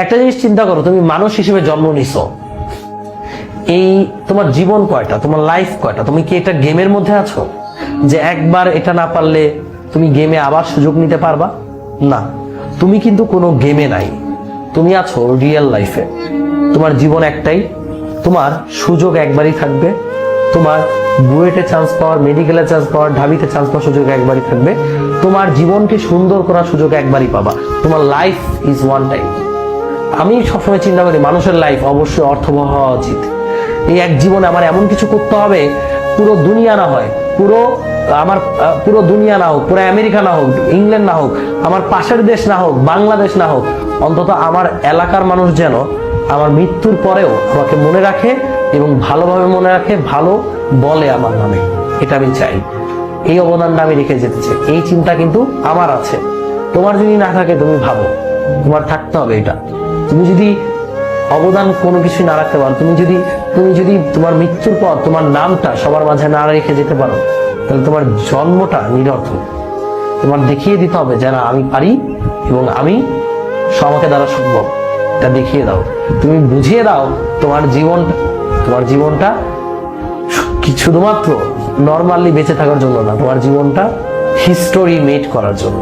একটা জিনিস চিন্তা করো, তুমি মানুষ হিসেবে জন্ম নিছো, এই তোমার জীবন কয়টা, তোমার লাইফ কয়টা? তুমি কি এটা গেমের মধ্যে আছো যে একবার এটা না পারলে তুমি গেমে আবার সুযোগ নিতে পারবা? না, তুমি কিন্তু কোনো গেমে নাই, তুমি আছো রিয়েল লাইফে। তোমার জীবন একটাই, তোমার সুযোগ একবারই থাকবে। তোমার বুয়েটে চান্স পাওয়ার, মেডিকেলে চান্স পাওয়ার, ঢাবিতে চান্স পাওয়ার সুযোগ একবারই থাকবে। তোমার জীবনকে সুন্দর করার সুযোগ একবারই পাবা। তোমার লাইফ ইজ ওয়ান টাইম। আমি সবসময় চিন্তা করি মানুষের লাইফ অবশ্যই অর্থবহ হওয়া উচিত। এই এক জীবনে আমার এমন কিছু করতে হবে, পুরো দুনিয়া না হয়, পুরো দুনিয়া না হোক, পুরো আমেরিকা না হোক, ইংল্যান্ড না হোক, আমার পাশের দেশ না হোক, বাংলাদেশ না হোক, অন্তত আমার এলাকার মানুষ যেন আমার মৃত্যুর পরেও আমাকে মনে রাখে এবং ভালোভাবে মনে রাখে, ভালো বলে আমার নামে। এটা আমি চাই, এই অবদানটা আমি রেখে যেতে চাই। এই চিন্তা কিন্তু আমার আছে। তোমার যদি না থাকে, তুমি ভাবো, তোমার থাকতে হবে এটা। তুমি যদি অবদান কোনো কিছু না রাখতে পারো, তুমি যদি তোমার মৃত্যুর পর তোমার নামটা সবার মাঝে না রেখে যেতে পারো, তাহলে তোমার জন্মটা নিরর্থক। তোমার দেখিয়ে দিতে হবে যে না, আমি পারি এবং আমি আমাকে দ্বারা সম্ভব। এটা দেখিয়ে দাও, তুমি বুঝিয়ে দাও তোমার জীবনটা শুধুমাত্র নর্মালি বেঁচে থাকার জন্য না, তোমার জীবনটা হিস্টোরি মেড করার জন্য।